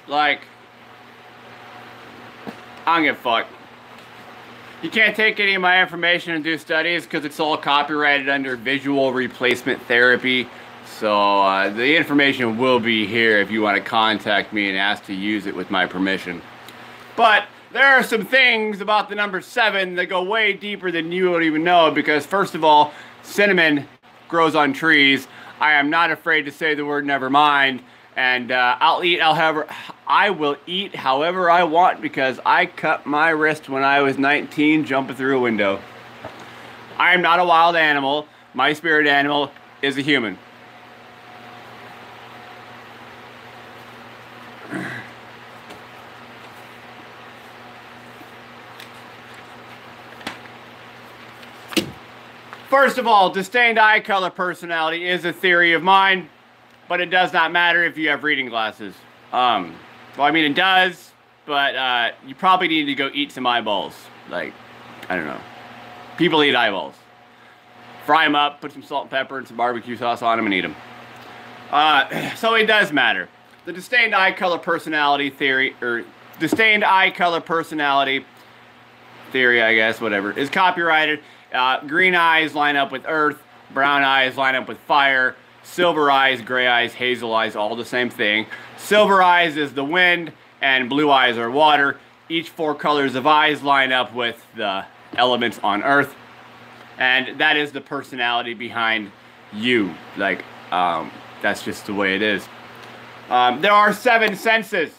Like, I don't give a fuck. You can't take any of my information and do studies because it's all copyrighted under visual replacement therapy. So the information will be here if you want to contact me and ask to use it with my permission. But there are some things about the number 7 that go way deeper than you would even know, because first of all, cinnamon grows on trees. I am not afraid to say the word never mind. And I will eat however I want because I cut my wrist when I was 19 jumping through a window. I am not a wild animal. My spirit animal is a human. First of all, disdained eye color personality is a theory of mine. But it does not matter if you have reading glasses. Well, I mean, it does, but you probably need to go eat some eyeballs. Like, I don't know. People eat eyeballs. Fry them up, put some salt and pepper and some barbecue sauce on them and eat them. So it does matter. The disdained eye color personality theory, or disdained eye color personality theory, I guess, whatever, is copyrighted. Green eyes line up with earth. Brown eyes line up with fire. Silver eyes, gray eyes, hazel eyes, all the same thing. Silver eyes is the wind, and blue eyes are water. Each 4 colors of eyes line up with the elements on Earth. And that is the personality behind you. Like, that's just the way it is. There are 7 senses.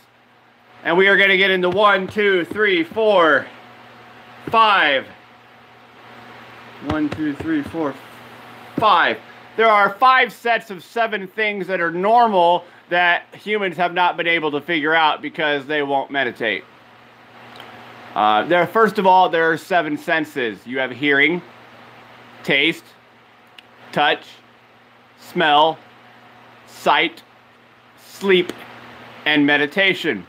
And we are going to get into 1, 2, 3, 4, 5. 1, 2, 3, 4, 5. There are 5 sets of 7 things that are normal that humans have not been able to figure out because they won't meditate. First of all, there are 7 senses. You have hearing, taste, touch, smell, sight, sleep, and meditation.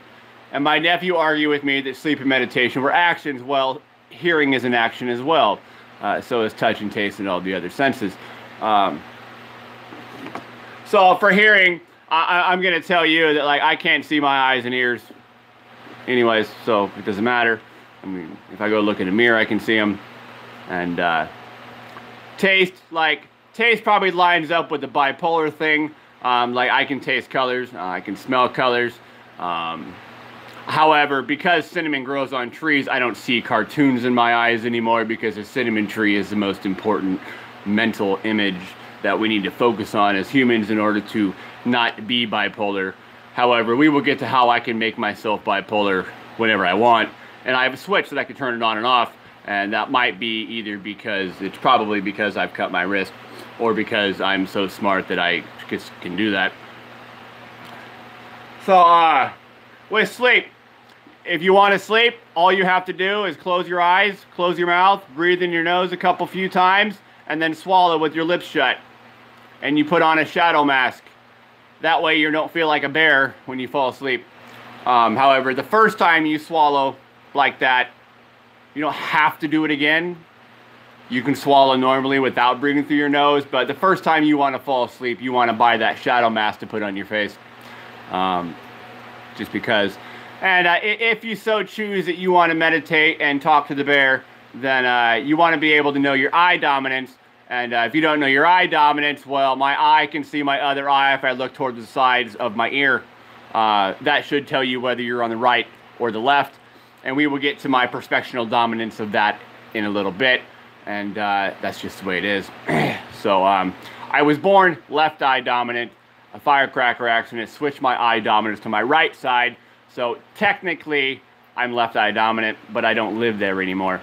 And my nephew argued with me that sleep and meditation were actions. Well, hearing is an action as well. So is touch and taste and all the other senses. So for hearing, I'm going to tell you that, like, I can't see my eyes and ears anyways, so it doesn't matter. I mean, if I go look in a mirror, I can see them. And taste probably lines up with the bipolar thing. Like, I can taste colors, I can smell colors. However, because cinnamon grows on trees, I don't see cartoons in my eyes anymore because a cinnamon tree is the most important mental image that we need to focus on as humans in order to not be bipolar. However, we will get to how I can make myself bipolar whenever I want. And I have a switch that I can turn it on and off. And that might be either because, it's probably because I've cut my wrist, or because I'm so smart that I just can do that. So, with sleep, if you want to sleep, all you have to do is close your eyes, close your mouth, breathe in your nose a few times, and then swallow with your lips shut. And you put on a shadow mask. That way you don't feel like a bear when you fall asleep. However, the first time you swallow like that, you don't have to do it again. You can swallow normally without breathing through your nose, but the first time you want to fall asleep, you want to buy that shadow mask to put on your face. Just because. And if you so choose that you want to meditate and talk to the bear, then you want to be able to know your eye dominance. And if you don't know your eye dominance, well, my eye can see my other eye if I look toward the sides of my ear. That should tell you whether you're on the right or the left. And we will get to my perspectional dominance of that in a little bit. And that's just the way it is. So I was born left eye dominant. A firecracker accident switched my eye dominance to my right side. So technically, I'm left eye dominant, but I don't live there anymore.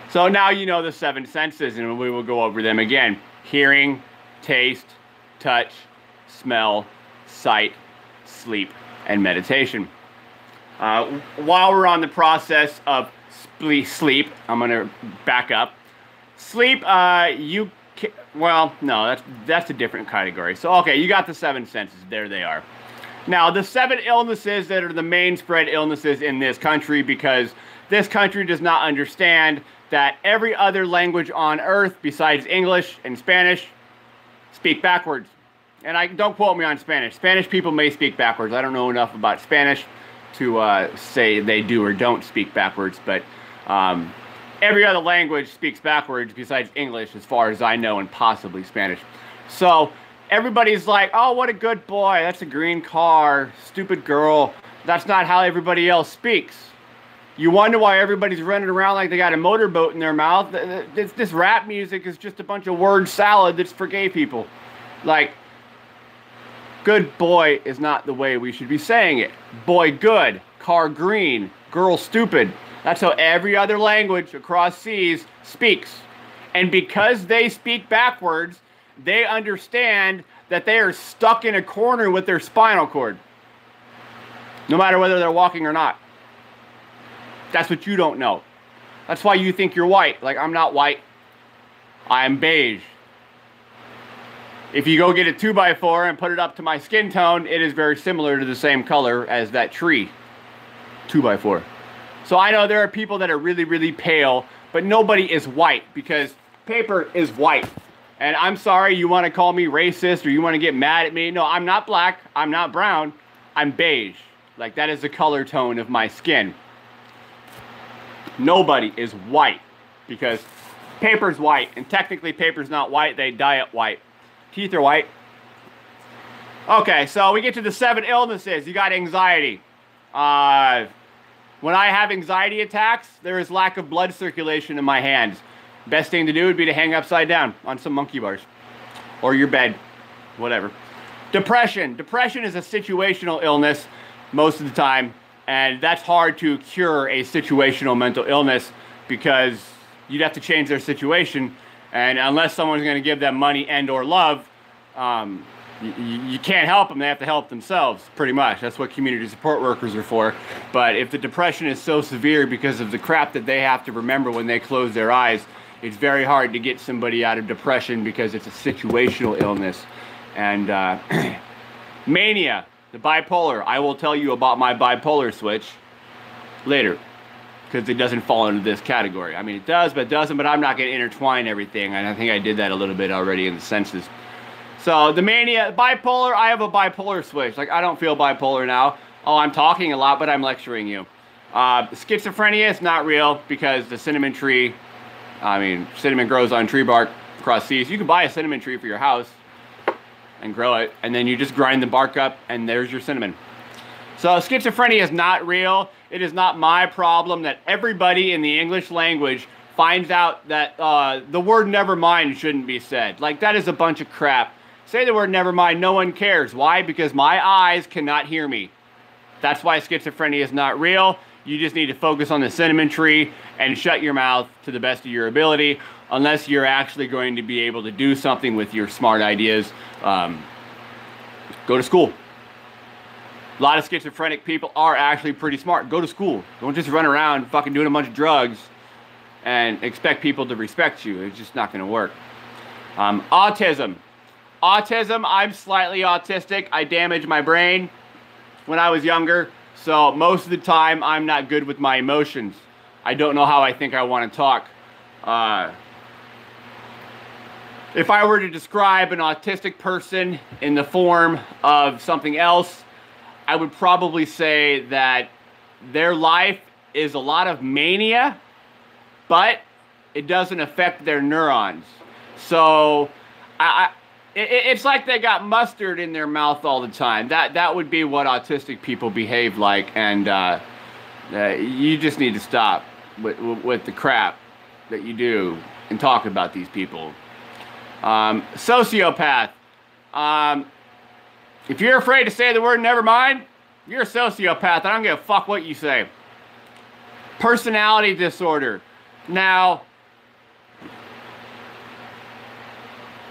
So now you know the 7 senses, and we will go over them again. Hearing, taste, touch, smell, sight, sleep, and meditation. While we're on the process of sleep, I'm going to back up. Sleep, well, no, that's a different category. So, okay, you got the 7 senses. There they are. Now, the 7 illnesses that are the main spread illnesses in this country, because this country does not understand that every other language on earth besides English and Spanish speak backwards. and I don't quote me on Spanish. Spanish people may speak backwards. I don't know enough about Spanish to say they do or don't speak backwards, but every other language speaks backwards besides English, as far as I know, and possibly Spanish. So everybody's like, oh, what a good boy. That's a green car. Stupid girl. That's not how everybody else speaks. You wonder why everybody's running around like they got a motorboat in their mouth. This rap music is just a bunch of word salad that's for gay people. Like, good boy is not the way we should be saying it. Boy good, car green, girl stupid. That's how every other language across seas speaks. And because they speak backwards, they understand that they are stuck in a corner with their spinal cord. No matter whether they're walking or not. That's what you don't know. That's why you think you're white. Like, I'm not white. I'm beige. If you go get a 2x4 and put it up to my skin tone, it is very similar to the same color as that tree. 2x4. So I know there are people that are really, really pale, but nobody is white because paper is white. And I'm sorry, you want to call me racist or you want to get mad at me. No, I'm not black. I'm not brown. I'm beige. Like, that is the color tone of my skin. Nobody is white because paper's white, and technically paper's not white. They dye it white. Teeth are white. Okay, so we get to the 7 illnesses. You got anxiety. When I have anxiety attacks, there is lack of blood circulation in my hands. Best thing to do would be to hang upside down on some monkey bars or your bed, whatever. Depression. Depression is a situational illness most of the time. And that's hard to cure a situational mental illness because you'd have to change their situation. And unless someone's going to give them money and or love, you can't help them. They have to help themselves, pretty much. That's what community support workers are for. But if the depression is so severe because of the crap that they have to remember when they close their eyes, it's very hard to get somebody out of depression because it's a situational illness. And mania. The bipolar. I will tell you about my bipolar switch later because it doesn't fall into this category. I mean, it does, but it doesn't, but I'm not going to intertwine everything, and I think I did that a little bit already in the census. So the mania, bipolar, I have a bipolar switch. Like, I don't feel bipolar now. Oh, I'm talking a lot, but I'm lecturing you. Schizophrenia is not real because the cinnamon tree, I mean, cinnamon grows on tree bark across seas. You can buy a cinnamon tree for your house and grow it, and then you just grind the bark up, and there's your cinnamon. So schizophrenia is not real. It is not my problem that everybody in the English language finds out that the word never mind shouldn't be said. Like, that is a bunch of crap. Say the word never mind, no one cares. Why? Because my eyes cannot hear me. That's why schizophrenia is not real. You just need to focus on the cinnamon tree and shut your mouth to the best of your ability, unless you're actually going to be able to do something with your smart ideas. Go to school. A lot of schizophrenic people are actually pretty smart. Go to school. Don't just run around fucking doing a bunch of drugs and expect people to respect you. It's just not going to work. Autism. Autism, I'm slightly autistic. I damaged my brain when I was younger. So most of the time, I'm not good with my emotions. I don't know how I think I want to talk. If I were to describe an autistic person in the form of something else, I would probably say that their life is a lot of mania, but it doesn't affect their neurons. So it's like they got mustard in their mouth all the time. That would be what autistic people behave like, and you just need to stop with the crap that you do and talk about these people. Sociopath. If you're afraid to say the word never mind, you're a sociopath. I don't give a fuck what you say. Personality disorder. Now,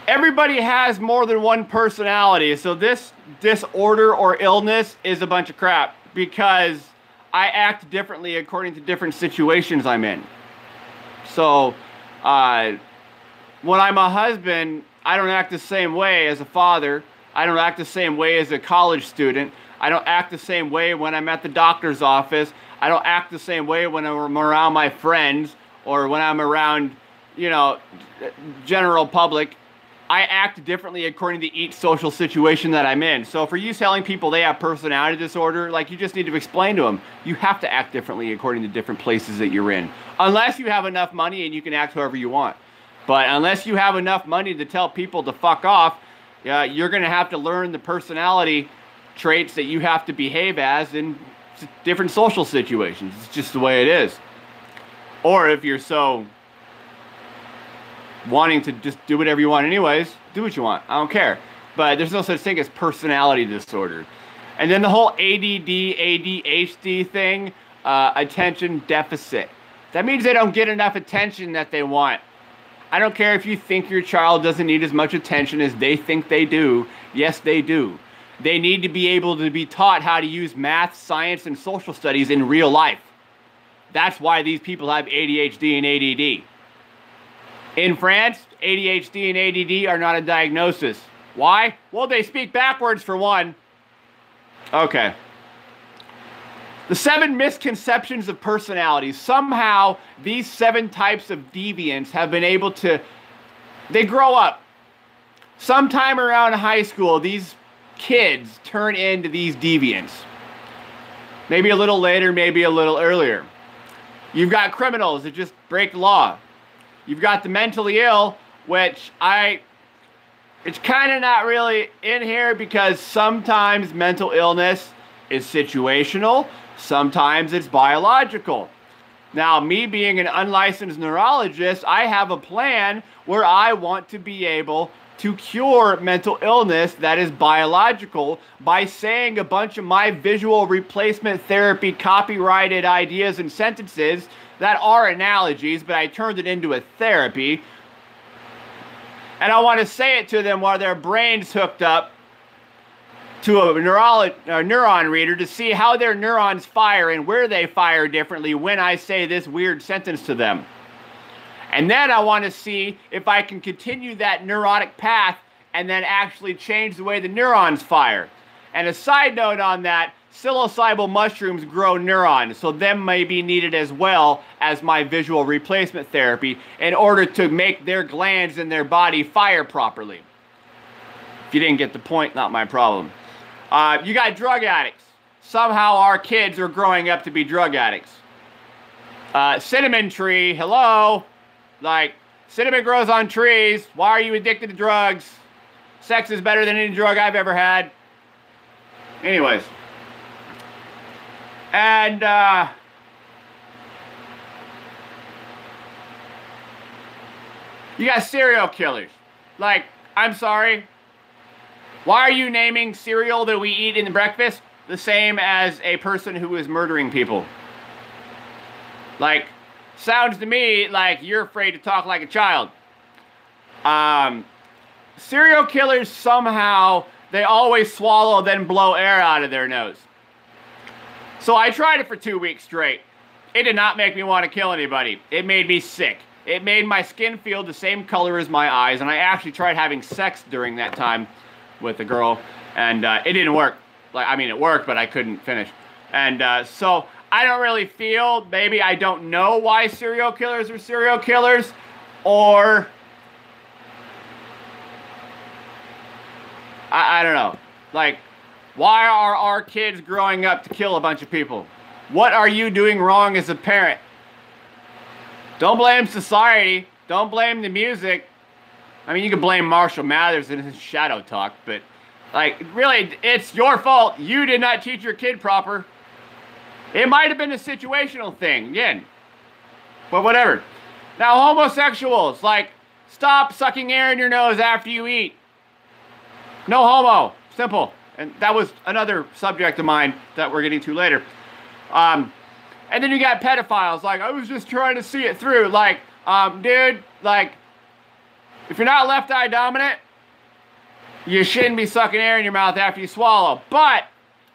everybody has more than one personality, so this disorder or illness is a bunch of crap because I act differently according to different situations I'm in. So, when I'm a husband, I don't act the same way as a father. I don't act the same way as a college student. I don't act the same way when I'm at the doctor's office. I don't act the same way when I'm around my friends or when I'm around, you know, general public. I act differently according to each social situation that I'm in. So for you telling people they have personality disorder, like, you just need to explain to them, you have to act differently according to different places that you're in. Unless you have enough money and you can act however you want. But unless you have enough money to tell people to fuck off, you're going to have to learn the personality traits that you have to behave as in different social situations. It's just the way it is. Or if you're so wanting to just do whatever you want anyways, do what you want. I don't care. But there's no such thing as personality disorder. And then the whole ADD, ADHD thing, attention deficit. That means they don't get enough attention that they want. I don't care if you think your child doesn't need as much attention as they think they do. Yes, they do. They need to be able to be taught how to use math, science, and social studies in real life. That's why these people have ADHD and ADD. In France, ADHD and ADD are not a diagnosis. Why? Well, they speak backwards for one. Okay. The 7 misconceptions of personality. Somehow, these 7 types of deviants have been able to... They grow up. Sometime around high school, these kids turn into these deviants. Maybe a little later, maybe a little earlier. You've got criminals that just break the law. You've got the mentally ill, which it's kind of not really in here because sometimes mental illness is situational, sometimes it's biological. Now, me being an unlicensed neurologist, I have a plan where I want to be able to cure mental illness that is biological by saying a bunch of my visual replacement therapy copyrighted ideas and sentences that are analogies, but I turned it into a therapy. And I want to say it to them while their brain's hooked up to a neuron reader to see how their neurons fire and where they fire differently when I say this weird sentence to them. And then I want to see if I can continue that neurotic path and then actually change the way the neurons fire. And a side note on that, psilocybin mushrooms grow neurons, so them may be needed as well as my visual replacement therapy in order to make their glands in their body fire properly. If you didn't get the point, not my problem. You got drug addicts. Somehow our kids are growing up to be drug addicts. Cinnamon tree, hello? Like, cinnamon grows on trees. Why are you addicted to drugs? Sex is better than any drug I've ever had. Anyways. And, you got serial killers. Like, I'm sorry. Why are you naming cereal that we eat in the breakfast the same as a person who is murdering people? Like, sounds to me like you're afraid to talk like a child. Serial killers somehow, they always swallow then blow air out of their nose. So I tried it for 2 weeks straight. It did not make me want to kill anybody. It made me sick. It made my skin feel the same color as my eyes, and I actually tried having sex during that time with a girl, and it didn't work. Like, I mean, it worked, but I couldn't finish. And so I don't really feel, maybe I don't know why serial killers are serial killers, or I don't know. Like, why are our kids growing up to kill a bunch of people? What are you doing wrong as a parent? Don't blame society. Don't blame the music. I mean, you can blame Marshall Mathers and his shadow talk, but, like, really, it's your fault. You did not teach your kid proper. It might have been a situational thing, again. But whatever. Now, homosexuals, like, stop sucking air in your nose after you eat. No homo. Simple. And that was another subject of mine that we're getting to later. And then you got pedophiles. Like, I was just trying to see it through. Like, dude, like, if you're not left eye dominant, you shouldn't be sucking air in your mouth after you swallow. But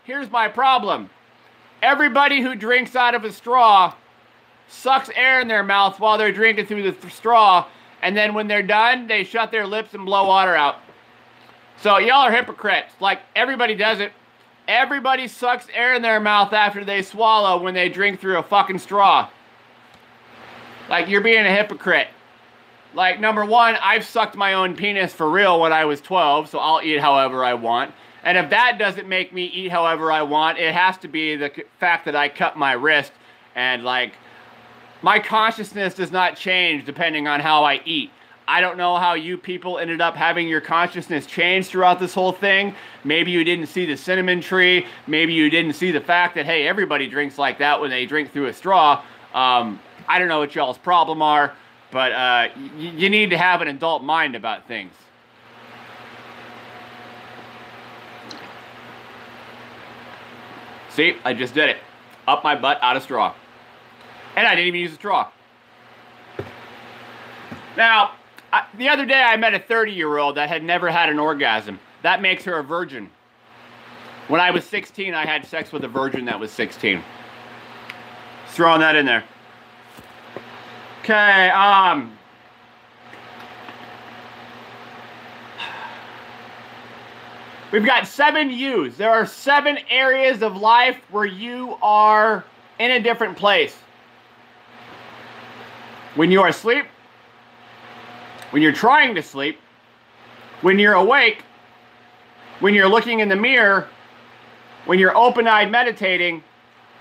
here's my problem. Everybody who drinks out of a straw sucks air in their mouth while they're drinking through the straw. And then when they're done, they shut their lips and blow water out. So y'all are hypocrites. Like, everybody does it. Everybody sucks air in their mouth after they swallow when they drink through a fucking straw. Like, you're being a hypocrite. Like, number one, I've sucked my own penis for real when I was 12, so I'll eat however I want. And if that doesn't make me eat however I want, it has to be the fact that I cut my wrist. And, like, my consciousness does not change depending on how I eat. I don't know how you people ended up having your consciousness change throughout this whole thing. Maybe you didn't see the cinnamon tree. Maybe you didn't see the fact that, hey, everybody drinks like that when they drink through a straw. I don't know what y'all's problem are, but you need to have an adult mind about things. See, I just did it. Up my butt, out of straw. And I didn't even use a straw. Now, the other day I met a 30-year-old that had never had an orgasm. That makes her a virgin. When I was 16, I had sex with a virgin that was 16. Just throwing that in there. Okay, we've got 7 U's. There are 7 areas of life where you are in a different place. When you are asleep, when you're trying to sleep, when you're awake, when you're looking in the mirror, when you're open-eyed meditating,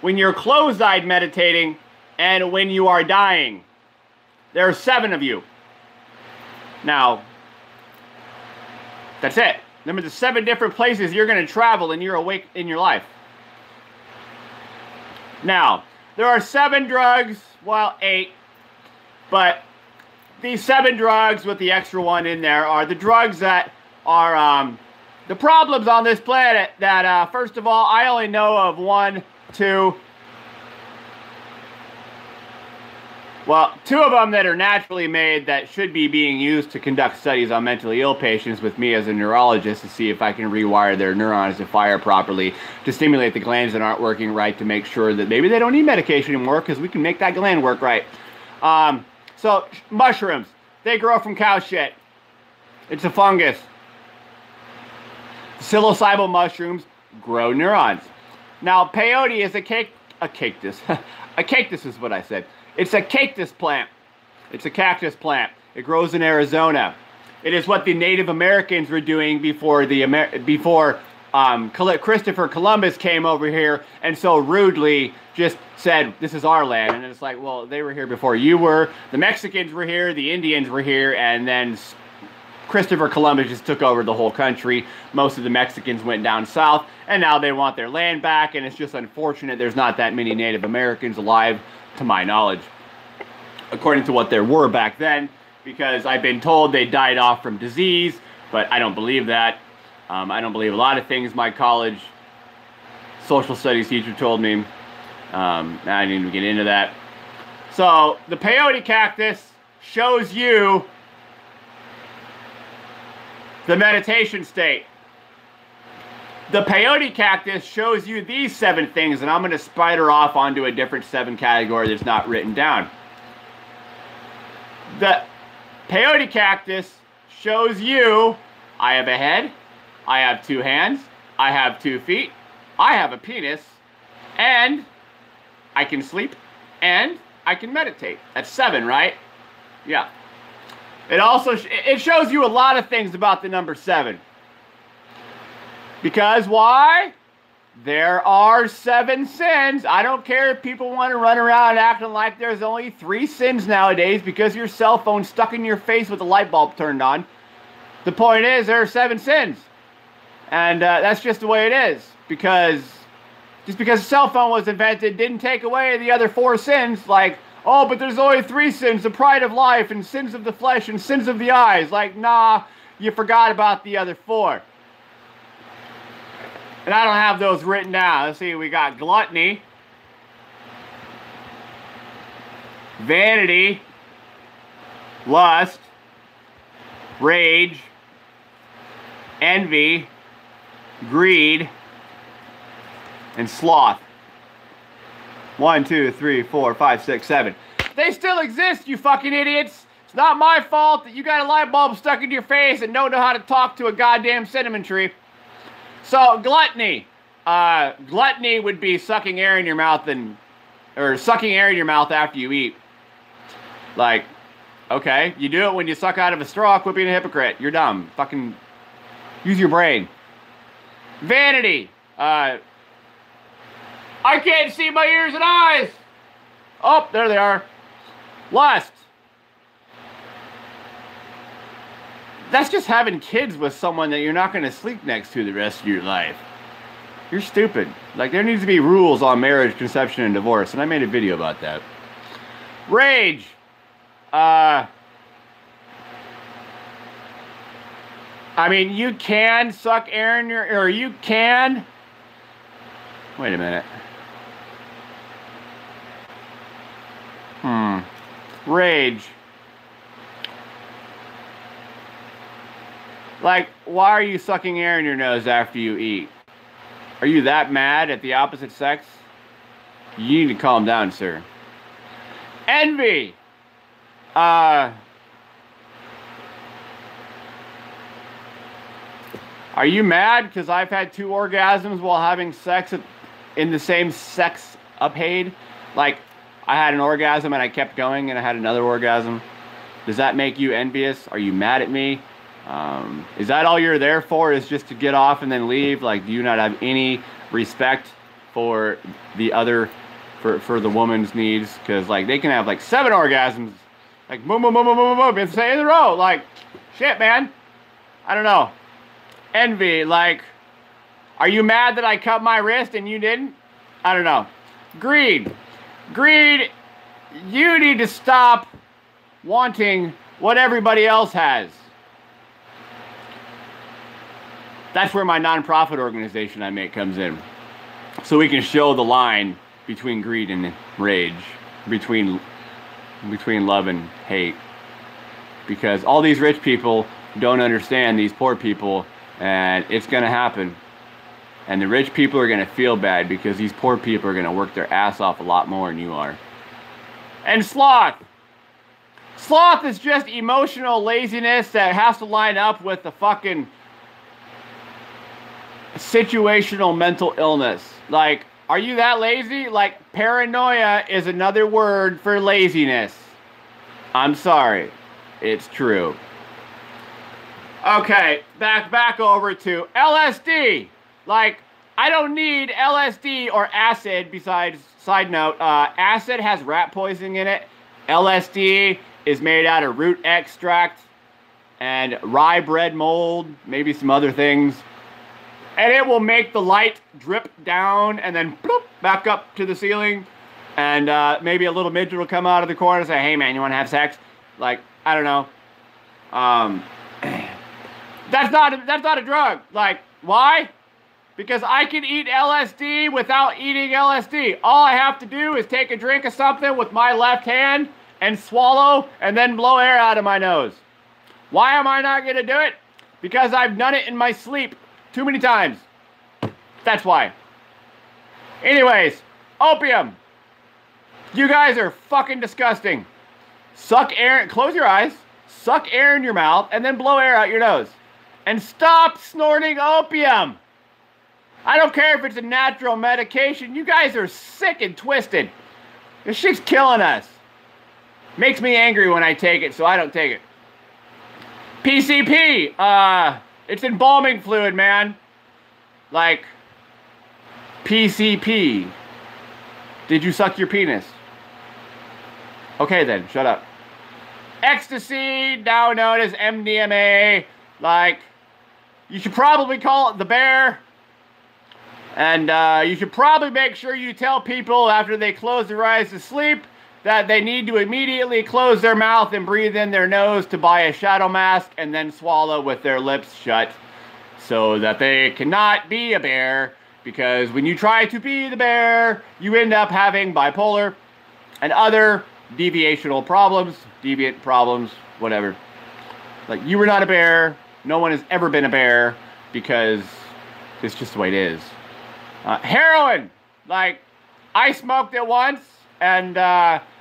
when you're closed-eyed meditating, and when you are dying. There are 7 of you. Now, that's it. Remember the 7 different places you're going to travel and you're awake in your life. Now, there are 7 drugs, well, 8, but these 7 drugs with the extra one in there are the drugs that are the problems on this planet that, first of all, I only know of 1, 2, well, 2 of them that are naturally made that should be being used to conduct studies on mentally ill patients with me as a neurologist to see if I can rewire their neurons to fire properly, to stimulate the glands that aren't working right, to make sure that maybe they don't need medication anymore because we can make that gland work right. So, mushrooms, they grow from cow shit. It's a fungus. Psilocybal mushrooms grow neurons. Now, peyote is a cactus. A cactus is what I said. It's a cactus plant. It's a cactus plant. It grows in Arizona. It is what the Native Americans were doing before Christopher Columbus came over here and so rudely just said, this is our land. And it's like, well, they were here before you were. The Mexicans were here. The Indians were here. And then Christopher Columbus just took over the whole country. Most of the Mexicans went down south. And now they want their land back. And it's just unfortunate there's not that many Native Americans alive, to my knowledge, according to what there were back then, because I've been told they died off from disease, but I don't believe that. I don't believe a lot of things my college social studies teacher told me. I didn't even get into that. So, the peyote cactus shows you the meditation state. The peyote cactus shows you these 7 things, and I'm going to spider off onto a different 7 category that's not written down. The peyote cactus shows you, I have a head, I have 2 hands, I have 2 feet, I have a penis, and I can sleep, and I can meditate. That's 7, right? Yeah. It also it shows you a lot of things about the number 7. Because why? There are 7 sins. I don't care if people want to run around acting like there's only 3 sins nowadays because your cell phone's stuck in your face with a light bulb turned on. The point is, there are 7 sins. And that's just the way it is. Because just because a cell phone was invented didn't take away the other 4 sins. Like, oh, but there's only 3 sins: the pride of life, and sins of the flesh, and sins of the eyes. Like, nah, you forgot about the other 4. And I don't have those written down. Let's see, we got gluttony, vanity, lust, rage, envy, greed, and sloth. 1, 2, 3, 4, 5, 6, 7. They still exist, you fucking idiots. It's not my fault that you got a light bulb stuck into your face and don't know how to talk to a goddamn cinnamon tree. So, gluttony. Gluttony would be sucking air in your mouth or sucking air in your mouth after you eat. Like, Okay, you do it when you suck out of a straw, quit being a hypocrite. You're dumb. Fucking use your brain. Vanity. I can't see my ears and eyes. Oh, there they are. Lust. That's just having kids with someone that you're not going to sleep next to the rest of your life. You're stupid. Like, there needs to be rules on marriage, conception, and divorce, and I made a video about that. Rage. I mean, you can suck air in your, or you can. Wait a minute. Rage. Like, why are you sucking air in your nose after you eat? Are you that mad at the opposite sex? You need to calm down, sir. Envy. Are you mad because I've had 2 orgasms while having sex in the same sex upade? Like, I had an orgasm and I kept going and I had another orgasm. Does that make you envious? Are you mad at me? Is that all you're there for, is just to get off and then leave? Like, do you not have any respect for the other, for the woman's needs? Because, like, they can have, like, 7 orgasms. Like, boom, boom, boom, boom, boom, boom, and say in a row. Like, shit, man. I don't know. Envy, like, are you mad that I cut my wrist and you didn't? I don't know. Greed. Greed, you need to stop wanting what everybody else has. That's where my nonprofit organization I make comes in. So we can show the line between greed and rage, between love and hate. Because all these rich people don't understand these poor people, and it's going to happen. And the rich people are going to feel bad because these poor people are going to work their ass off a lot more than you are. And sloth. Sloth is just emotional laziness that has to line up with the fucking situational mental illness. Like, are you that lazy? Like, paranoia is another word for laziness. I'm sorry. It's true. Okay, back over to LSD. Like, I don't need LSD or acid. Besides, side note, acid has rat poisoning in it. LSD is made out of root extract and rye bread mold, maybe some other things. And it will make the light drip down and then bloop, back up to the ceiling. And maybe a little midget will come out of the corner and say, hey man, you want to have sex? Like, I don't know. That's not a drug. Like, why? Because I can eat LSD without eating LSD. All I have to do is take a drink of something with my left hand and swallow and then blow air out of my nose. Why am I not going to do it? Because I've done it in my sleep too many times. That's why. Anyways, opium. You guys are fucking disgusting. Suck air, close your eyes, suck air in your mouth, and then blow air out your nose. And stop snorting opium. I don't care if it's a natural medication. You guys are sick and twisted. This shit's killing us. Makes me angry when I take it, so I don't take it. PCP. It's embalming fluid, man. Like, PCP. Did you suck your penis? Okay then, shut up. Ecstasy, now known as MDMA. Like, you should probably call it the bear. And you should probably make sure you tell people after they close their eyes to sleep that they need to immediately close their mouth and breathe in their nose to buy a shadow mask and then swallow with their lips shut so that they cannot be a bear, because when you try to be the bear, you end up having bipolar and other deviational problems, deviant problems, whatever. Like, you were not a bear. No one has ever been a bear because it's just the way it is. Heroin. Like, I smoked it once, and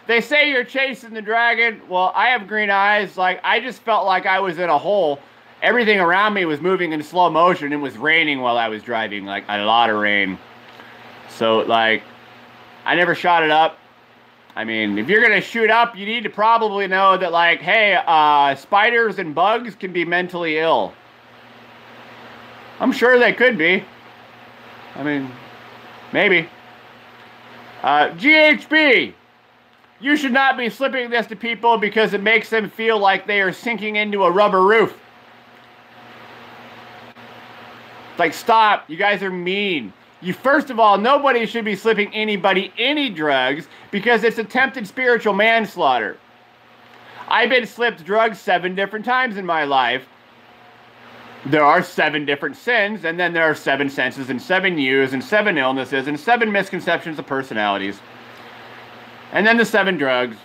they say you're chasing the dragon. Well, I have green eyes. Like, I just felt like I was in a hole. Everything around me was moving in slow motion. It was raining while I was driving, like a lot of rain. So, like, I never shot it up. I mean, if you're going to shoot up, you need to probably know that, like, hey, spiders and bugs can be mentally ill. I'm sure they could be. I mean, maybe. GHB. You should not be slipping this to people because it makes them feel like they are sinking into a rubber roof. It's like, stop. You guys are mean. First of all, nobody should be slipping anybody any drugs because it's attempted spiritual manslaughter. I've been slipped drugs 7 different times in my life. There are 7 different sins, and then there are 7 senses, and 7 yous, and 7 illnesses, and 7 misconceptions of personalities. And then the 7 drugs.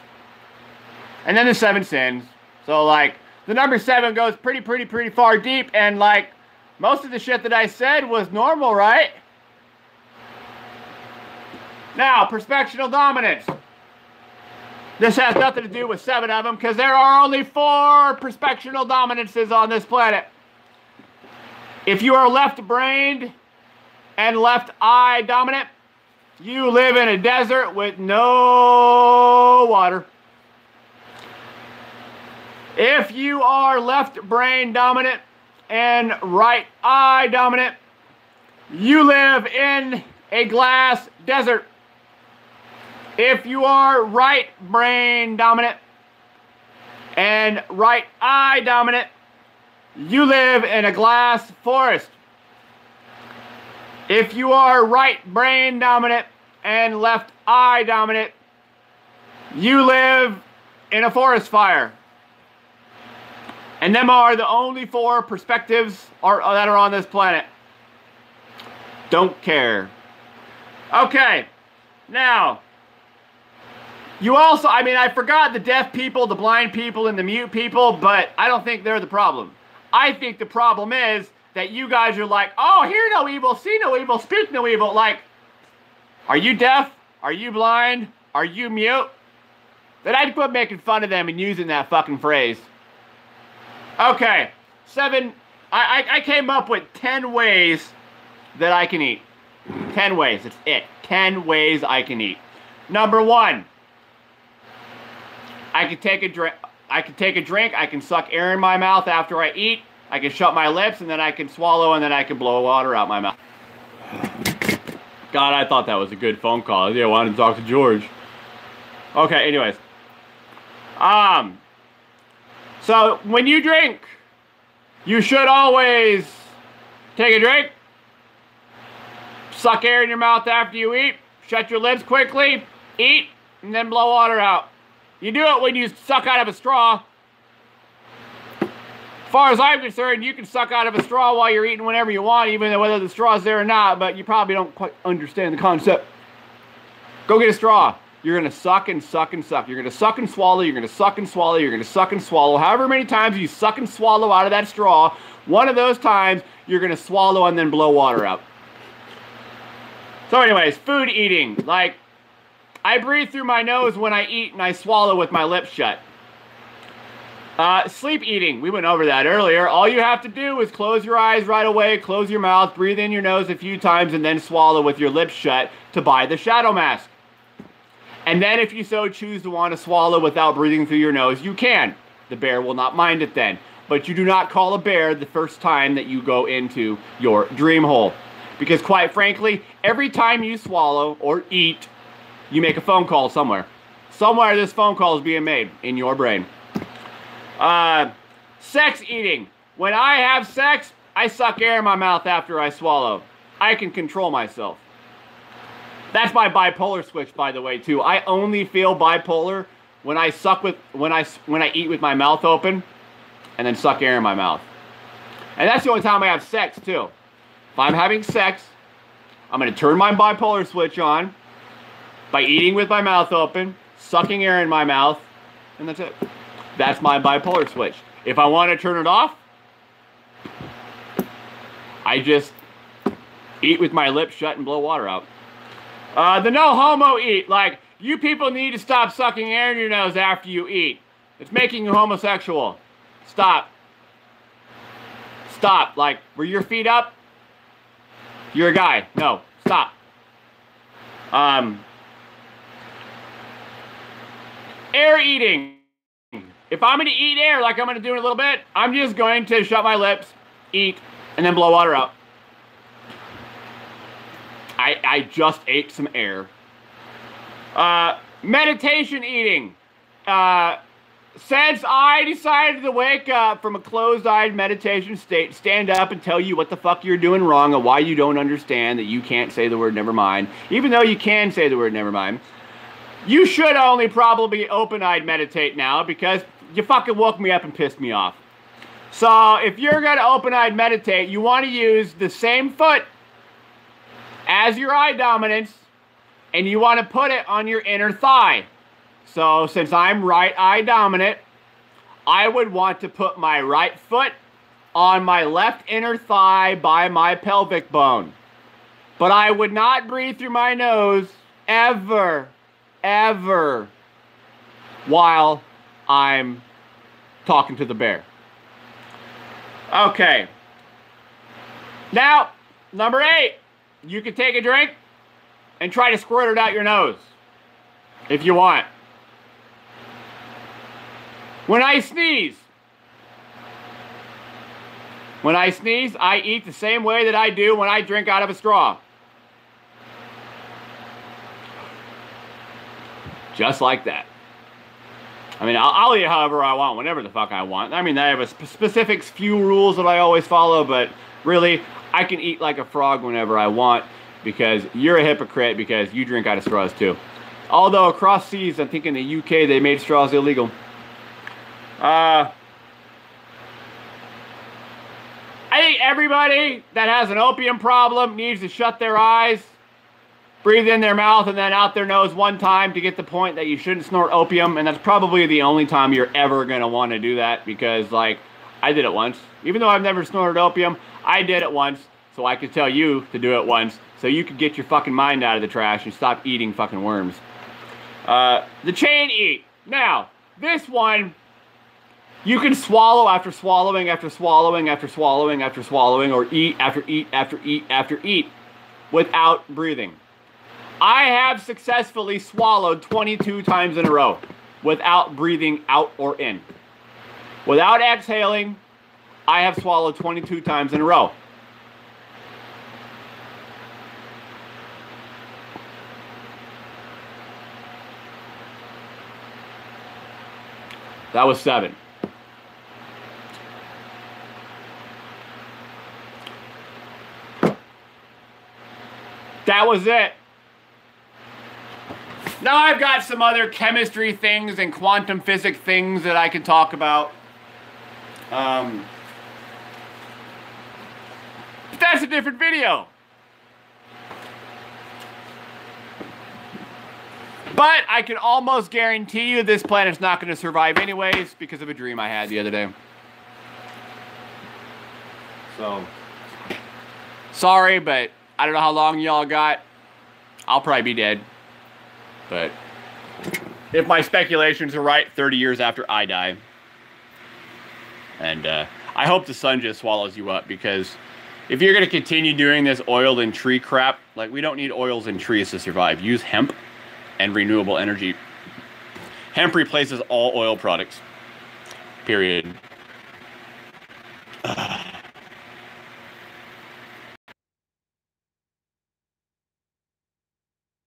And then the 7 sins. So, like, the number 7 goes pretty far deep, and, like, most of the shit that I said was normal, right? Now, perspectional dominance. This has nothing to do with 7 of them, because there are only 4 perspectional dominances on this planet. If you are left-brained and left-eye dominant, you live in a desert with no water. If you are left-brain dominant and right-eye dominant, you live in a glass desert. If you are right-brain dominant and right-eye dominant, you live in a glass forest. If you are right brain dominant and left eye dominant, you live in a forest fire. And them are the only 4 perspectives that are on this planet. Don't care. Okay, now, you also, I mean, I forgot the deaf people, the blind people, and the mute people, but I don't think they're the problem. I think the problem is that you guys are like, oh, hear no evil, see no evil, speak no evil. Like, are you deaf? Are you blind? Are you mute? Then I'd quit making fun of them and using that fucking phrase. Okay, 7, I came up with 10 ways that I can eat. 10 ways, that's it. 10 ways I can eat. Number 1, I could take a drink. I can suck air in my mouth after I eat, I can shut my lips, and then I can swallow, and then I can blow water out my mouth. God, I thought that was a good phone call. Yeah, I wanted to talk to George. Okay, anyways. So, when you drink, you should always take a drink, suck air in your mouth after you eat, shut your lips quickly, eat, and then blow water out. You do it when you suck out of a straw. As far as I'm concerned, you can suck out of a straw while you're eating whenever you want, even though whether the straw's there or not, but you probably don't quite understand the concept. Go get a straw. You're going to suck and suck and suck. You're going to suck and swallow. You're going to suck and swallow. You're going to suck and swallow. However many times you suck and swallow out of that straw, one of those times you're going to swallow and then blow water out. So anyways, food eating. Like, I breathe through my nose when I eat and I swallow with my lips shut. Sleep eating. We went over that earlier. All you have to do is close your eyes right away, close your mouth, breathe in your nose a few times, and then swallow with your lips shut to buy the shadow mask. And then if you so choose to want to swallow without breathing through your nose, you can. The bear will not mind it then. But you do not call a bear the first time that you go into your dream hole. Because quite frankly, every time you swallow or eat, you make a phone call somewhere. Somewhere this phone call is being made in your brain. Sex eating. When I have sex, I suck air in my mouth after I swallow. I can control myself. That's my bipolar switch, by the way, too. I only feel bipolar when I eat with my mouth open and then suck air in my mouth. And that's the only time I have sex, too. If I'm having sex, I'm going to turn my bipolar switch on by eating with my mouth open, sucking air in my mouth, and that's it. That's my bipolar switch. If I want to turn it off, I just eat with my lips shut and blow water out. The no homo eat. Like, you people need to stop sucking air in your nose after you eat. It's making you homosexual. Stop. Stop. Like, were your feet up? You're a guy. No. Stop. air eating. If I'm going to eat air like I'm going to do in a little bit, I'm just going to shut my lips, eat, and then blow water out. I just ate some air. Meditation eating. Since I decided to wake up from a closed-eyed meditation state, stand up and tell you what the fuck you're doing wrong and why you don't understand that you can't say the word never mind, even though you can say the word never mind, you should only probably open-eyed meditate now because you fucking woke me up and pissed me off. So if you're going to open-eyed meditate, you want to use the same foot as your eye dominance, and you want to put it on your inner thigh. So since I'm right eye dominant, I would want to put my right foot on my left inner thigh by my pelvic bone. But I would not breathe through my nose ever, ever while I'm talking to the bear. Okay. Now, number 8. You can take a drink and try to squirt it out your nose if you want. When I sneeze, I eat the same way that I do when I drink out of a straw. Just like that. I mean, I'll eat however I want, whenever the fuck I want. I mean, I have a specific few rules that I always follow, but really, I can eat like a frog whenever I want because you're a hypocrite because you drink out of straws too. Although across seas, I think in the UK, they made straws illegal. I think everybody that has an opium problem needs to shut their eyes, breathe in their mouth, and then out their nose one time to get the point that you shouldn't snort opium. And that's probably the only time you're ever going to want to do that because, like, I did it once. Even though I've never snorted opium, I did it once, so I could tell you to do it once, so you could get your fucking mind out of the trash and stop eating fucking worms. The chain eat. Now, this one, you can swallow after swallowing, after swallowing, after swallowing, after swallowing, or eat after eat after eat after eat without breathing. I have successfully swallowed 22 times in a row without breathing out or in. Without exhaling, I have swallowed 22 times in a row. That was 7. That was it. Now I've got some other chemistry things and quantum physics things that I can talk about. But that's a different video. But I can almost guarantee you this planet's not going to survive anyways because of a dream I had the other day. So, sorry, but I don't know how long y'all got. I'll probably be dead. But if my speculations are right, 30 years after I die. And I hope the sun just swallows you up because if you're going to continue doing this oil and tree crap, like we don't need oils and trees to survive. Use hemp and renewable energy. Hemp replaces all oil products. Period.